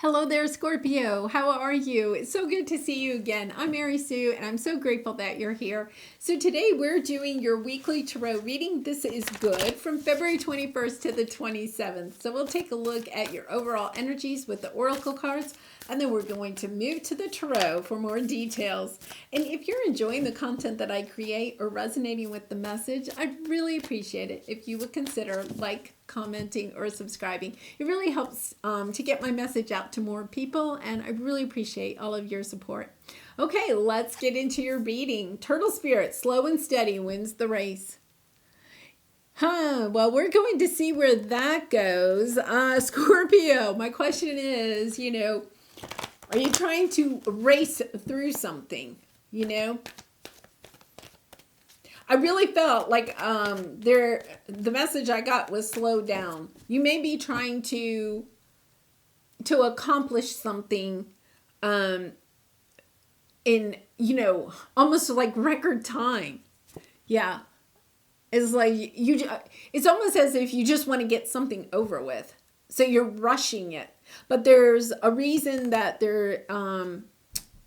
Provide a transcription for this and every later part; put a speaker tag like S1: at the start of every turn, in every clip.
S1: Hello there, Scorpio. How are you? It's so good to see you again. I'm Mary Sue, and I'm so grateful that you're here. So today we're doing your weekly tarot reading. This is good from February 21st to the 27th. So we'll take a look at your overall energies with the oracle cards, and then we're going to move to the tarot for more details. And if you're enjoying the content that I create or resonating with the message, I'd really appreciate it if you would consider commenting, or subscribing. It really helps to get my message out to more people, and I really appreciate all of your support. Okay, let's get into your reading. Turtle Spirit, slow and steady wins the race. Well, we're going to see where that goes. Scorpio, my question is, are you trying to race through something, I really felt like the message I got was slow down. You may be trying to accomplish something in, almost like record time. Yeah. It's like it's almost as if you just want to get something over with. So you're rushing it. But there's a reason that they're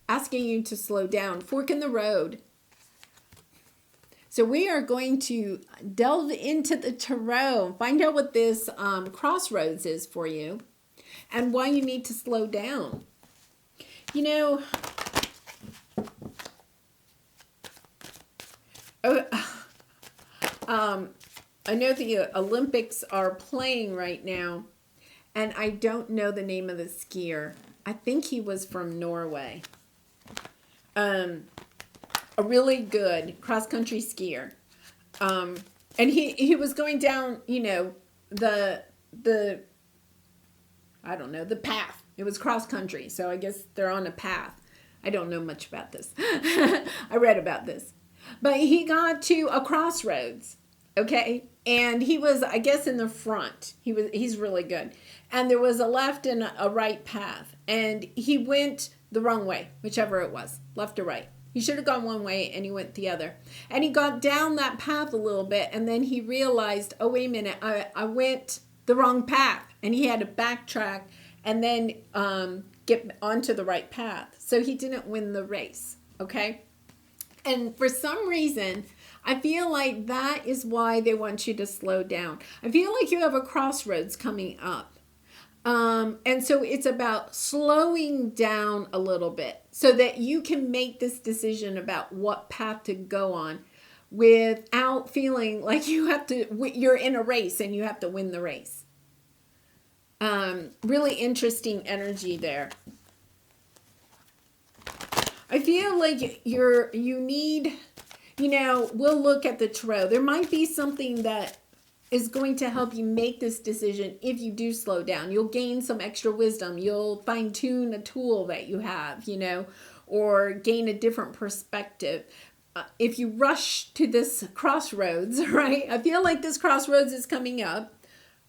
S1: asking you to slow down. Fork in the road. So we are going to delve into the tarot, find out what this crossroads is for you and why you need to slow down. I know the Olympics are playing right now, and I don't know the name of the skier. I think he was from Norway. A really good cross-country skier. And he was going down, the I don't know, the path. It was cross-country, so I guess they're on a path. I don't know much about this. I read about this. But he got to a crossroads, okay? And he was, I guess, in the front. He's really good. And there was a left and a right path. And he went the wrong way, whichever it was, left or right. He should have gone one way and he went the other. And he got down that path a little bit, and then he realized, oh, wait a minute, I went the wrong path. And he had to backtrack and then get onto the right path. So he didn't win the race, okay? And for some reason, I feel like that is why they want you to slow down. I feel like you have a crossroads coming up. And so it's about slowing down a little bit so that you can make this decision about what path to go on without feeling like you're in a race and you have to win the race. Really interesting energy there. I feel like you need, we'll look at the tarot. There might be something that is going to help you make this decision if you do slow down. You'll gain some extra wisdom. You'll fine-tune a tool that you have, or gain a different perspective. If you rush to this crossroads, right? I feel like this crossroads is coming up.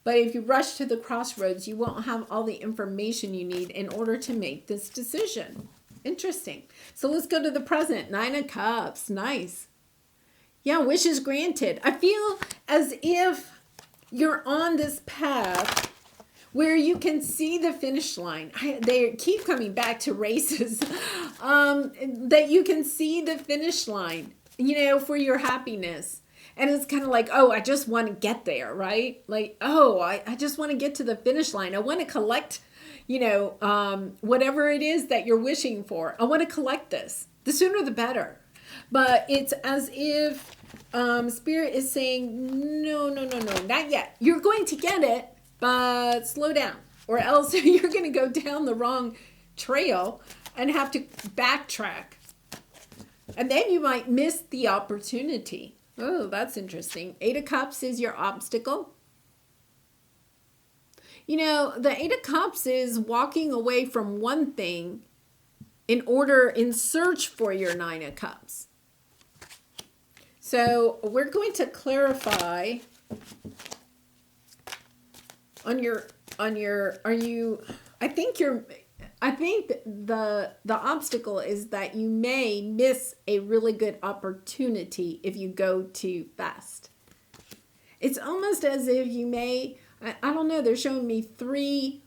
S1: But if you rush to the crossroads, you won't have all the information you need in order to make this decision. Interesting. So let's go to the present. 9 of Cups. Nice. Yeah, wishes granted. I feel as if you're on this path where you can see the finish line. They keep coming back to races. That you can see the finish line, for your happiness. And it's kind of like, oh, I just want to get there, right? Like, oh, I just want to get to the finish line. I want to collect, whatever it is that you're wishing for. I want to collect this. The sooner the better. But it's as if Spirit is saying, no, not yet. You're going to get it, but slow down. Or else you're going to go down the wrong trail and have to backtrack. And then you might miss the opportunity. Oh, that's interesting. 8 of Cups is your obstacle. The 8 of Cups is walking away from one thing in search for your 9 of Cups. So we're going to clarify I think the obstacle is that you may miss a really good opportunity if you go too fast. It's almost as if you may, I don't know, they're showing me 3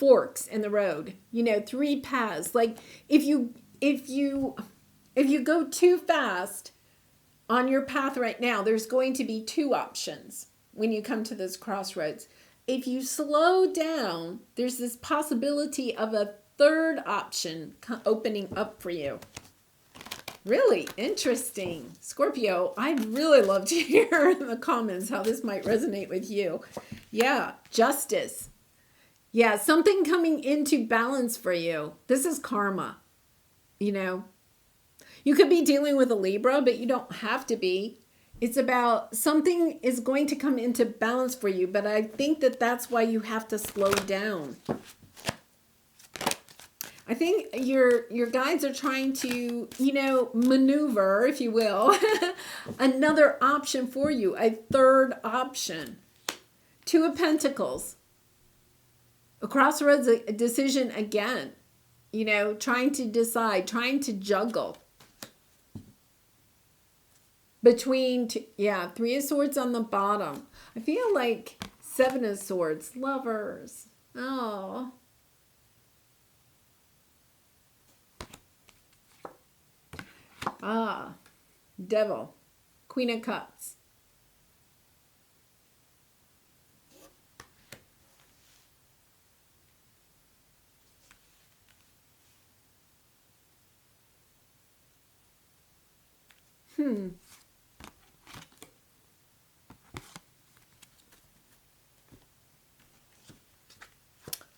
S1: forks in the road, you know, three paths. Like if you go too fast on your path right now, there's going to be two options when you come to those crossroads. If you slow down, there's this possibility of a third option opening up for you. Really interesting. Scorpio, I'd really love to hear in the comments how this might resonate with you. Yeah, justice. Yeah, something coming into balance for you. This is karma, you know. You could be dealing with a Libra, but you don't have to be. It's about something is going to come into balance for you, but I think that that's why you have to slow down. I think your guides are trying to, you know, maneuver, if you will, another option for you, a third option. Two of Pentacles. A crossroads, a decision again. You know, trying to decide, trying to juggle. Between, Three of Swords on the bottom. I feel like Seven of Swords, Lovers. Oh. Ah, Devil, Queen of Cups.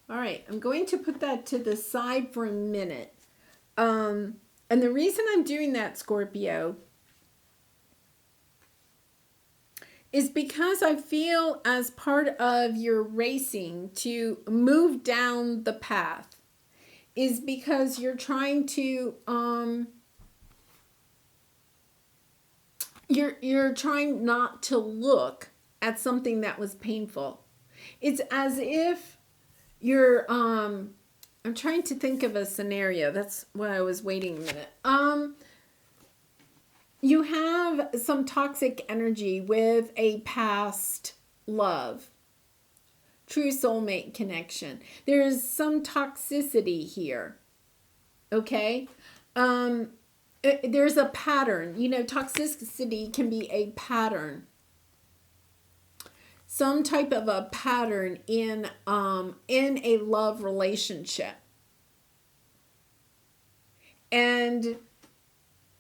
S1: All right, I'm going to put that to the side for a minute. And the reason I'm doing that, Scorpio, is because I feel as part of your racing to move down the path is because you're trying to, you're trying not to look at something that was painful. It's as if you're, I'm trying to think of a scenario. That's why I was waiting a minute. You have some toxic energy with a past love. True soulmate connection. There's some toxicity here. Okay? There's a pattern. You know, toxicity can be a pattern. Some type of a pattern in a love relationship. And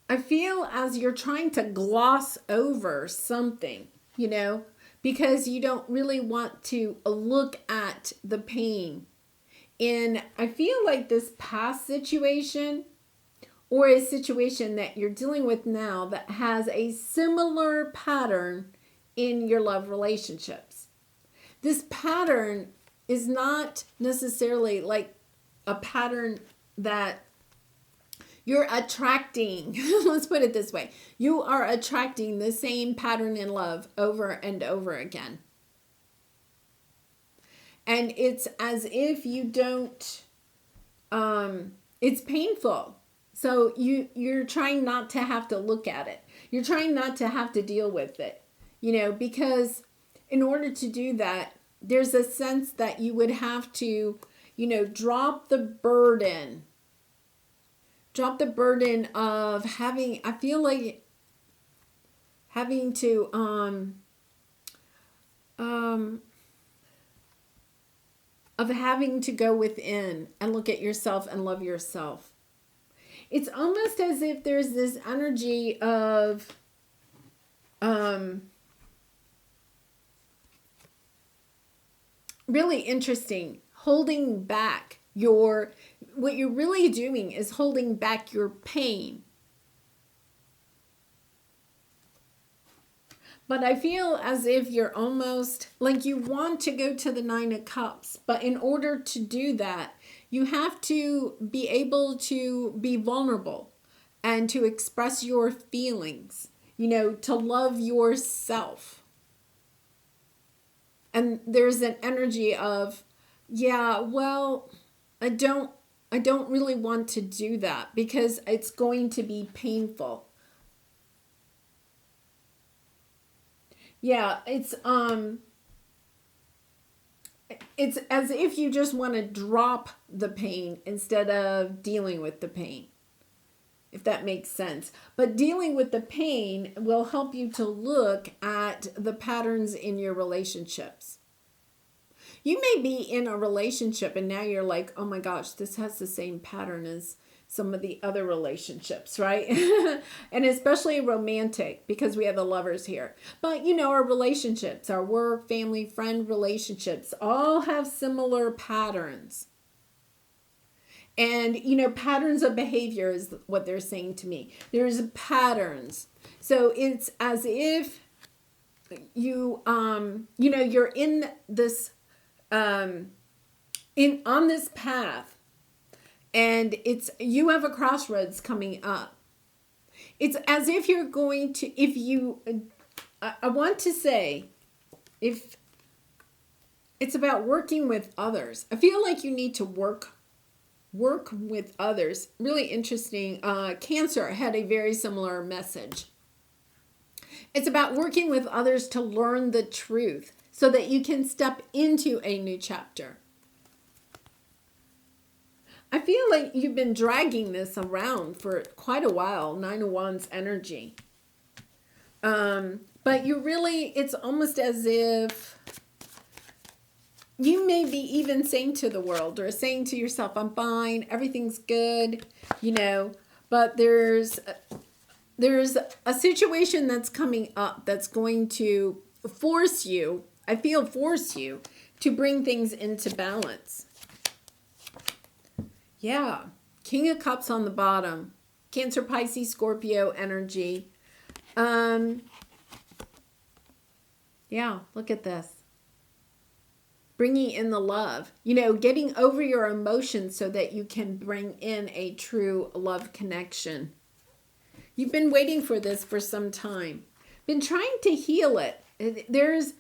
S1: I feel as you're trying to gloss over something, you know, because you don't really want to look at the pain. And I feel like this past situation or a situation that you're dealing with now that has a similar pattern in your love relationships. This pattern is not necessarily like a pattern that you're attracting. Let's put it this way. You are attracting the same pattern in love over and over again. And it's as if you don't, it's painful. So you're trying not to have to look at it. You're trying not to have to deal with it. You know, because in order to do that, there's a sense that you would have to, you know, drop the burden. Drop the burden of having, I feel like having to, of having to go within and look at yourself and love yourself. It's almost as if there's this energy of, really interesting, holding back what you're really doing is holding back your pain. But I feel as if you're almost like you want to go to the Nine of Cups, but in order to do that, you have to be able to be vulnerable and to express your feelings, you know, to love yourself. And there's an energy of, yeah, well, I don't really want to do that because it's going to be painful. Yeah, it's it's as if you just want to drop the pain instead of dealing with the pain, if that makes sense. But dealing with the pain will help you to look at the patterns in your relationships. You may be in a relationship and now you're like, oh my gosh, this has the same pattern as some of the other relationships, right? And especially romantic, because we have the lovers here. But you know, our relationships, our work, family, friend relationships, all have similar patterns. And you know, patterns of behavior is what they're saying to me. There's patterns. So it's as if you you know, you're in this on this path, and it's, you have a crossroads coming up. It's as if you're going to, if you, I want to say, if it's about working with others, I feel like you need to work with others. Really interesting. Cancer had a very similar message. It's about working with others to learn the truth so that you can step into a new chapter. I feel like you've been dragging this around for quite a while, Nine of Wands energy. But you really, it's almost as if you may be even saying to the world or saying to yourself, I'm fine, everything's good, you know, but there's a situation that's coming up that's going to force you, I feel force you to bring things into balance. Yeah, King of Cups on the bottom. Cancer, Pisces, Scorpio energy. Yeah, look at this. Bringing in the love. You know, getting over your emotions so that you can bring in a true love connection. You've been waiting for this for some time. Been trying to heal it. There's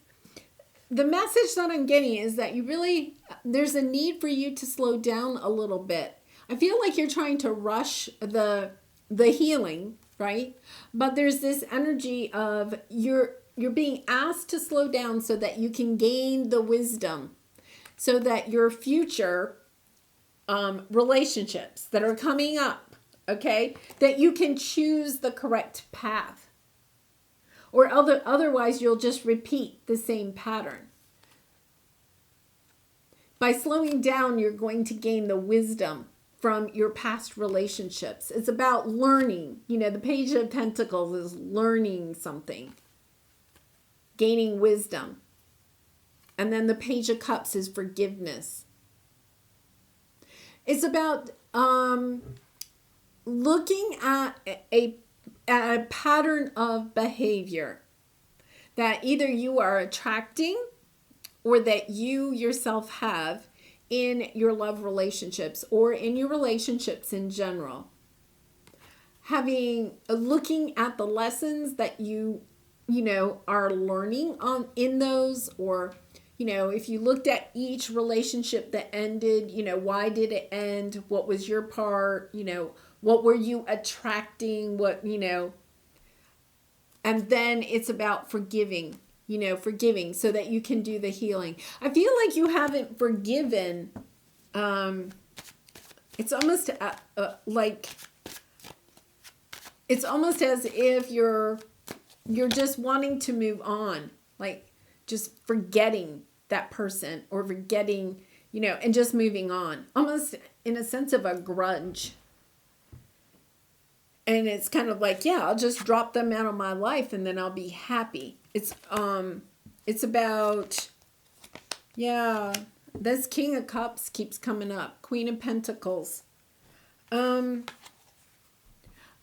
S1: the message that I'm getting is that you really, there's a need for you to slow down a little bit. I feel like you're trying to rush the healing, right? But there's this energy of you're being asked to slow down so that you can gain the wisdom, so that your future relationships that are coming up, okay, that you can choose the correct path. Or otherwise, you'll just repeat the same pattern. By slowing down, you're going to gain the wisdom from your past relationships. It's about learning. You know, the Page of Pentacles is learning something, gaining wisdom. And then the Page of Cups is forgiveness. It's about looking at a pattern of behavior that either you are attracting or that you yourself have in your love relationships or in your relationships in general. Looking at the lessons that you know, are learning in those, or, you know, if you looked at each relationship that ended, you know, why did it end? What was your part? You know, what were you attracting? What, you know, and then it's about forgiving, you know, forgiving so that you can do the healing. I feel like you haven't forgiven. It's almost like, it's almost as if you're just wanting to move on, like just forgetting that person or forgetting, you know, and just moving on, almost in a sense of a grudge. And it's kind of like, yeah, I'll just drop them out of my life and then I'll be happy. It's about, yeah, this King of Cups keeps coming up. Queen of Pentacles. Of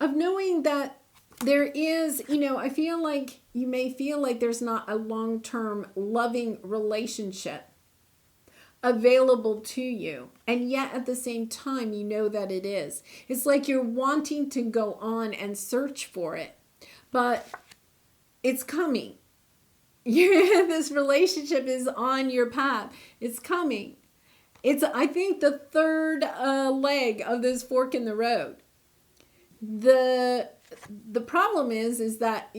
S1: knowing that there is, you know, I feel like you may feel like there's not a long-term loving relationship available to you, and yet at the same time you know that it is. It's like you're wanting to go on and search for it, but it's coming. This relationship is on your path. It's coming. It's, I think, the third leg of this fork in the road. The problem is that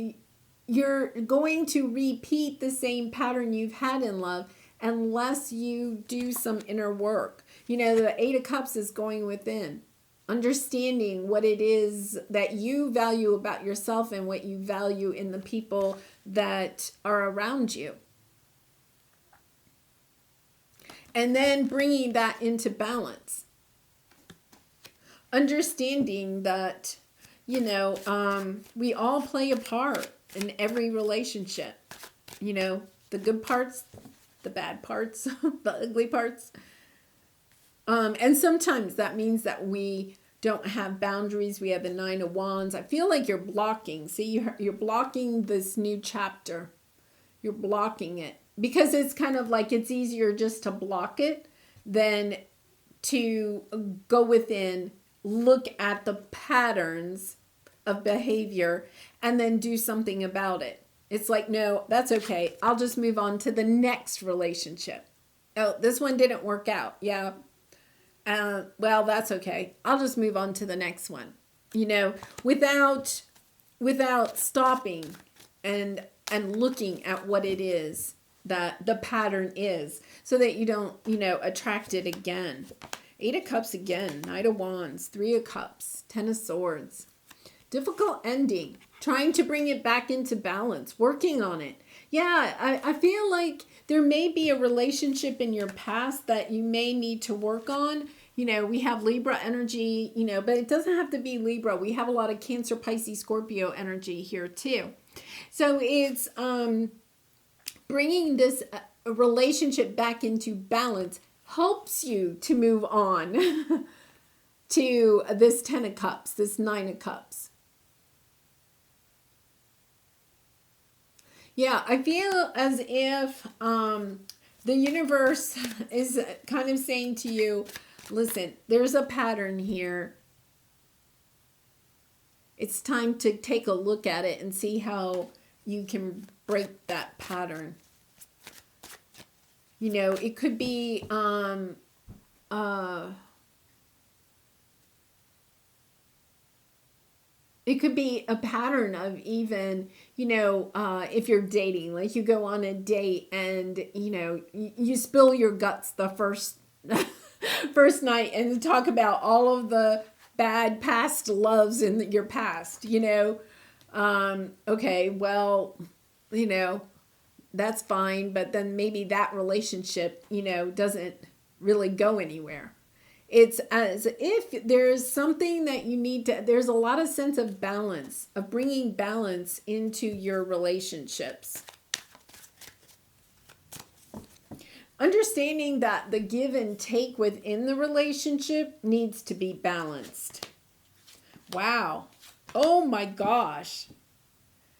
S1: you're going to repeat the same pattern you've had in love unless you do some inner work. You know, the Eight of Cups is going within, understanding what it is that you value about yourself and what you value in the people that are around you. And then bringing that into balance. Understanding that, you know, we all play a part in every relationship. You know, the good parts, the bad parts, the ugly parts. And sometimes that means that we don't have boundaries. We have the Nine of Wands. I feel like you're blocking. See, you're blocking this new chapter. You're blocking it. Because it's kind of like it's easier just to block it than to go within, look at the patterns of behavior, and then do something about it. It's like, no, that's okay. I'll just move on to the next relationship. Oh, this one didn't work out. Yeah. Well, that's okay. I'll just move on to the next one. You know, without stopping and looking at what it is that the pattern is, so that you don't, you know, attract it again. Eight of Cups again, Knight of Wands, Three of Cups, Ten of Swords. Difficult ending, trying to bring it back into balance, working on it. Yeah, I feel like there may be a relationship in your past that you may need to work on. You know, we have Libra energy, you know, but it doesn't have to be Libra. We have a lot of Cancer, Pisces, Scorpio energy here too. So it's bringing this relationship back into balance helps you to move on to this Ten of Cups, this Nine of Cups. Yeah, I feel as if the universe is kind of saying to you, listen, there's a pattern here. It's time to take a look at it and see how you can break that pattern. You know, it could be it could be a pattern of even, you know, if you're dating, like you go on a date and, you know, you spill your guts the first first night and talk about all of the bad past loves in your past, you know. Okay, well, you know, that's fine, but then maybe that relationship, you know, doesn't really go anywhere. It's as if there's something that you need to, there's a lot of sense of balance, of bringing balance into your relationships. Understanding that the give and take within the relationship needs to be balanced. Wow. Oh my gosh.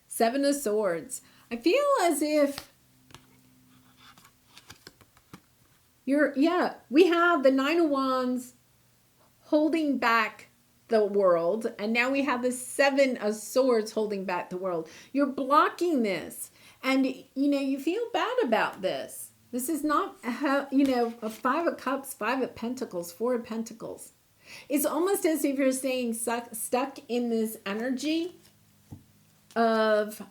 S1: Seven of Swords. I feel as if we have the Nine of Wands holding back the world, and now we have the Seven of Swords holding back the world. You're blocking this, and you know, you feel bad about this. This is not, you know, a Five of Cups, Five of Pentacles, Four of Pentacles. It's almost as if you're staying stuck in this energy of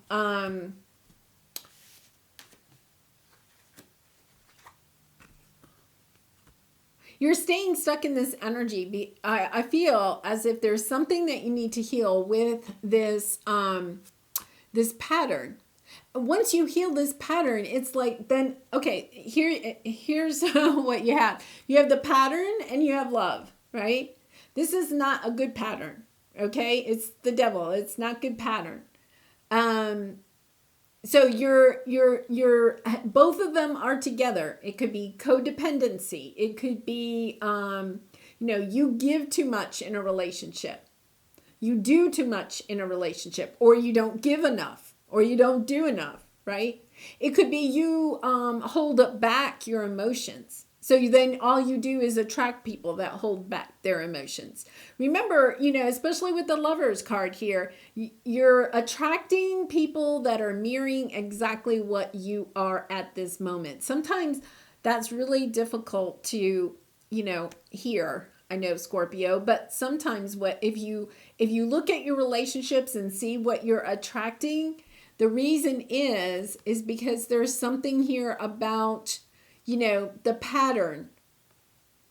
S1: you're staying stuck in this energy. I feel as if there's something that you need to heal with this this pattern. Once you heal this pattern, it's like, then, okay, here's what you have. You have the pattern and you have love, right? This is not a good pattern, okay? It's the devil. It's not good pattern. So you're both of them are together. It could be codependency. It could be, you know, you give too much in a relationship. You do too much in a relationship, or you don't give enough, or you don't do enough, right? It could be you hold back your emotions. So then all you do is attract people that hold back their emotions. Remember, you know, especially with the Lovers card here, you're attracting people that are mirroring exactly what you are at this moment. Sometimes that's really difficult to, you know, hear. I know, Scorpio, but sometimes if you look at your relationships and see what you're attracting, the reason is because there's something here about the pattern.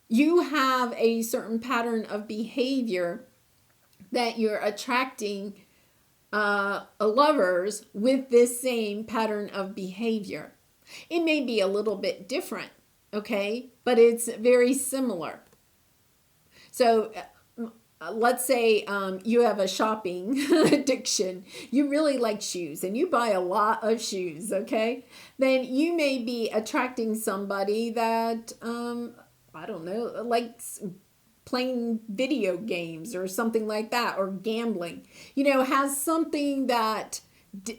S1: You have a certain pattern of behavior that you're attracting lovers with this same pattern of behavior. It may be a little bit different, okay? But it's very similar. So let's say you have a shopping addiction. You really like shoes and you buy a lot of shoes, okay? Then you may be attracting somebody that, I don't know, likes playing video games or something like that, or gambling, has something that,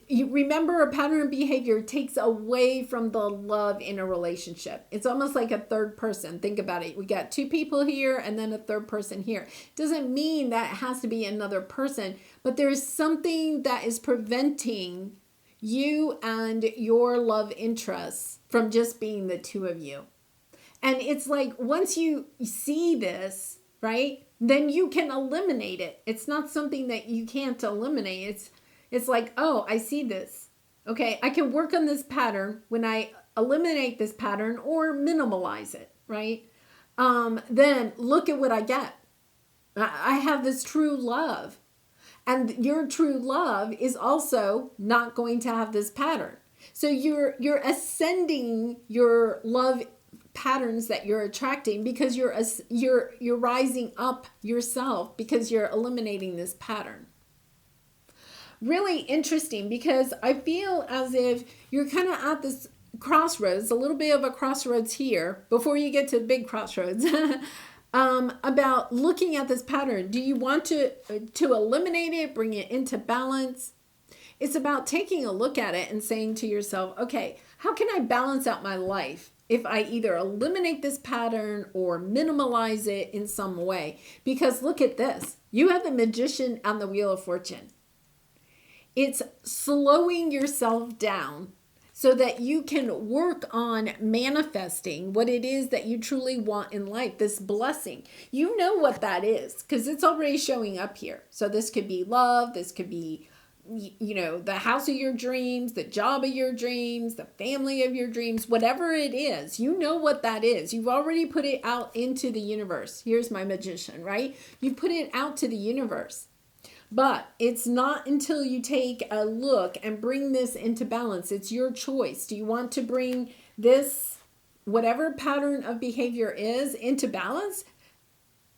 S1: you remember, a pattern of behavior takes away from the love in a relationship. It's almost like a third person. Think about it. We got two people here and then a third person here. Doesn't mean that it has to be another person, but there's something that is preventing you and your love interests from just being the two of you. And it's like, once you see this, right, then you can eliminate it. It's not something that you can't eliminate. It's like, oh, I see this. Okay, I can work on this pattern when I eliminate this pattern or minimalize it, right? Then look at what I get. I have this true love. And your true love is also not going to have this pattern. So you're ascending your love patterns that you're attracting because you're rising up yourself because you're eliminating this pattern. Really interesting, because I feel as if you're kind of at this crossroads, a little bit of a crossroads here before you get to the big crossroads. About looking at this pattern. Do you want to eliminate it, bring it into balance? It's about taking a look at it and saying to yourself, okay, how can I balance out my life if I either eliminate this pattern or minimalize it in some way? Because look at this. You have the Magician on the Wheel of Fortune. It's slowing yourself down so that you can work on manifesting what it is that you truly want in life, this blessing. You know what that is because it's already showing up here. So this could be love, this could be, the house of your dreams, the job of your dreams, the family of your dreams, whatever it is, you know what that is. You've already put it out into the universe. Here's my Magician, right? You put it out to the universe. But it's not until you take a look and bring this into balance. It's your choice. Do you want to bring this, whatever pattern of behavior is, into balance?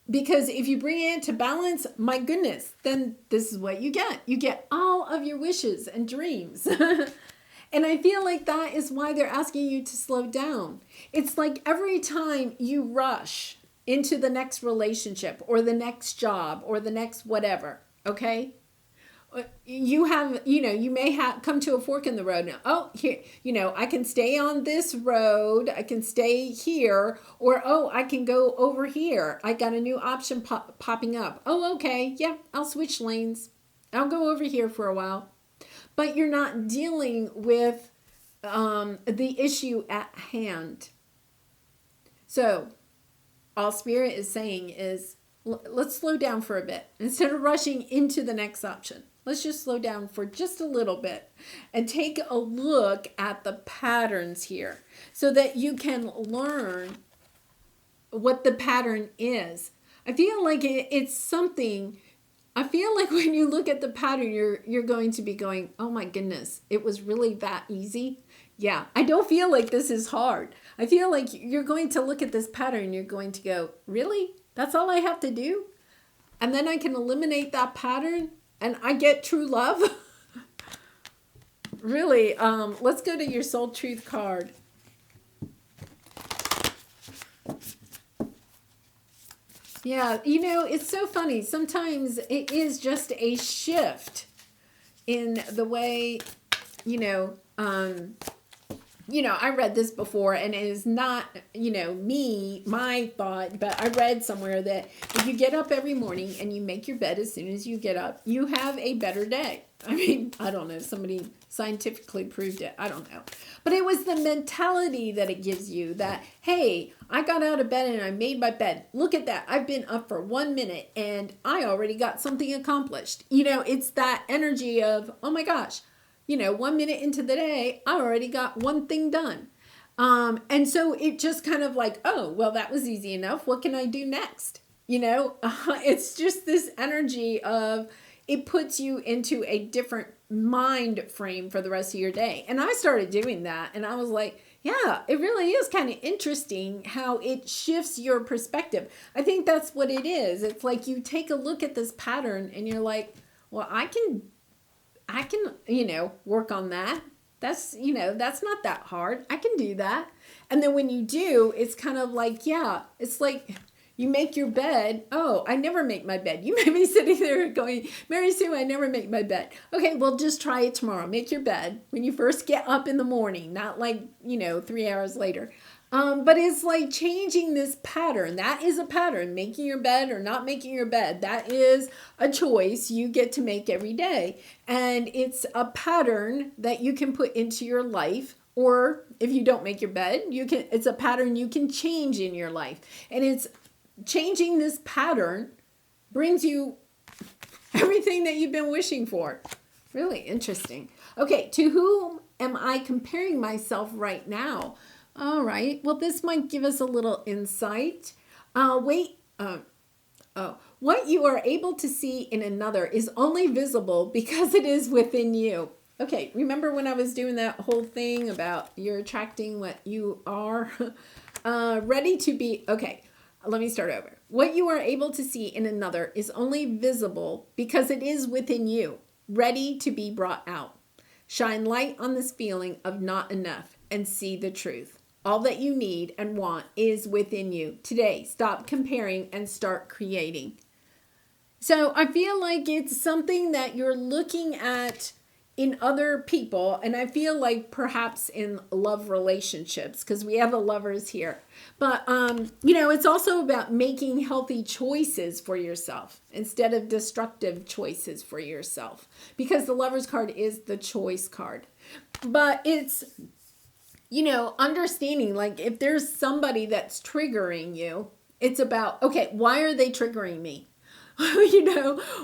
S1: Because if you bring it into balance, my goodness, then this is what you get. You get all of your wishes and dreams. And I feel like that is why they're asking you to slow down. It's like every time you rush into the next relationship or the next job or the next whatever, okay? You have, you may have come to a fork in the road. Now, oh, here, I can stay on this road. I can stay here. Or, oh, I can go over here. I got a new option popping up. Oh, okay. Yeah, I'll switch lanes. I'll go over here for a while. But you're not dealing with the issue at hand. So, all Spirit is saying is, let's slow down for a bit. Instead of rushing into the next option, let's just slow down for just a little bit and take a look at the patterns here so that you can learn what the pattern is. I feel like it's something, I feel like when you look at the pattern, you're going to be going, oh my goodness, it was really that easy. Yeah, I don't feel like this is hard. I feel like you're going to look at this pattern and you're going to go, really? That's all I have to do? And then I can eliminate that pattern and I get true love? Really, let's go to your soul truth card. Yeah, it's so funny. Sometimes it is just a shift in the way, I read this before and it is not, my thought, but I read somewhere that if you get up every morning and you make your bed as soon as you get up, you have a better day. I mean, I don't know. Somebody scientifically proved it. I don't know. But it was the mentality that it gives you that, hey, I got out of bed and I made my bed. Look at that. I've been up for 1 minute and I already got something accomplished. It's that energy of, oh my gosh, 1 minute into the day, I already got one thing done. And so it just kind of like, oh, well, that was easy enough. What can I do next? It's just this energy of, it puts you into a different mind frame for the rest of your day. And I started doing that, and I was like, yeah, it really is kind of interesting how it shifts your perspective. I think that's what it is. It's like you take a look at this pattern and you're like, well, I can, work on that. That's not that hard. I can do that. And then when you do, it's kind of like, yeah, it's like you make your bed. Oh, I never make my bed. You may be sitting there going, Mary Sue, I never make my bed. Okay, well, just try it tomorrow. Make your bed when you first get up in the morning, not like, 3 hours later. But it's like changing this pattern. That is a pattern. Making your bed or not making your bed. That is a choice you get to make every day. And it's a pattern that you can put into your life. Or if you don't make your bed, it's a pattern you can change in your life. And it's changing this pattern brings you everything that you've been wishing for. Really interesting. Okay, to whom am I comparing myself right now? All right. Well, this might give us a little insight. What you are able to see in another is only visible because it is within you. Okay. Remember when I was doing that whole thing about you're attracting what you are? Ready to be. Okay. Let me start over. What you are able to see in another is only visible because it is within you, ready to be brought out. Shine light on this feeling of not enough and see the truth. All that you need and want is within you. Today, stop comparing and start creating. So I feel like it's something that you're looking at in other people, and I feel like perhaps in love relationships, because we have the lovers here. But, it's also about making healthy choices for yourself instead of destructive choices for yourself, because the lover's card is the choice card. But it's understanding, like, if there's somebody that's triggering you, it's about, okay, why are they triggering me?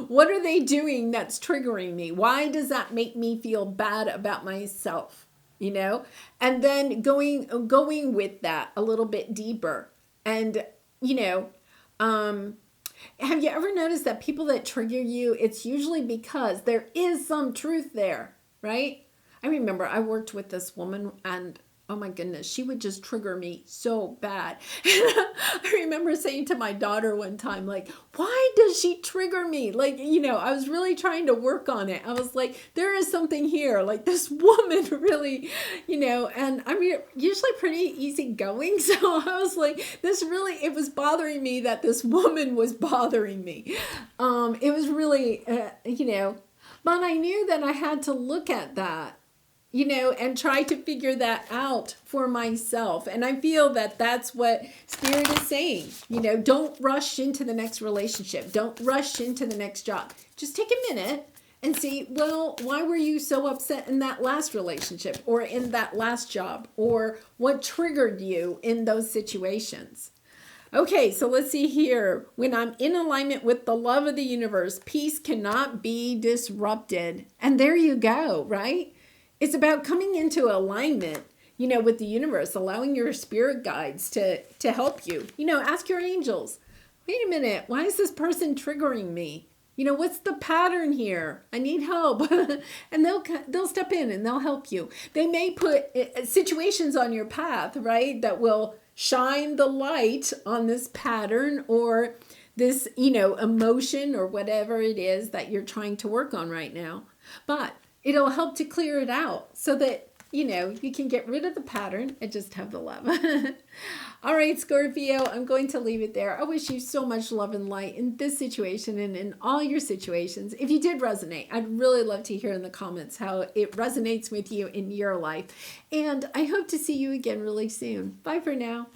S1: What are they doing that's triggering me? Why does that make me feel bad about myself? And then going with that a little bit deeper. And, have you ever noticed that people that trigger you, it's usually because there is some truth there, right? I remember I worked with this woman, and oh my goodness, she would just trigger me so bad. I remember saying to my daughter one time, like, why does she trigger me? Like, I was really trying to work on it. I was like, there is something here. Like, this woman really, and I'm usually pretty easygoing. So I was like, it was bothering me that this woman was bothering me. It was really, but I knew that I had to look at that, and try to figure that out for myself. And I feel that that's what Spirit is saying. Don't rush into the next relationship. Don't rush into the next job. Just take a minute and see, well, why were you so upset in that last relationship or in that last job? Or what triggered you in those situations? Okay, so let's see here. When I'm in alignment with the love of the universe, peace cannot be disrupted. And there you go, right? It's about coming into alignment, with the universe, allowing your spirit guides to help you. Ask your angels, wait a minute, why is this person triggering me? What's the pattern here? I need help. And they'll step in and they'll help you. They may put situations on your path, right, that will shine the light on this pattern or this, emotion or whatever it is that you're trying to work on right now. But it'll help to clear it out so that, you can get rid of the pattern and just have the love. All right, Scorpio, I'm going to leave it there. I wish you so much love and light in this situation and in all your situations. If you did resonate, I'd really love to hear in the comments how it resonates with you in your life. And I hope to see you again really soon. Bye for now.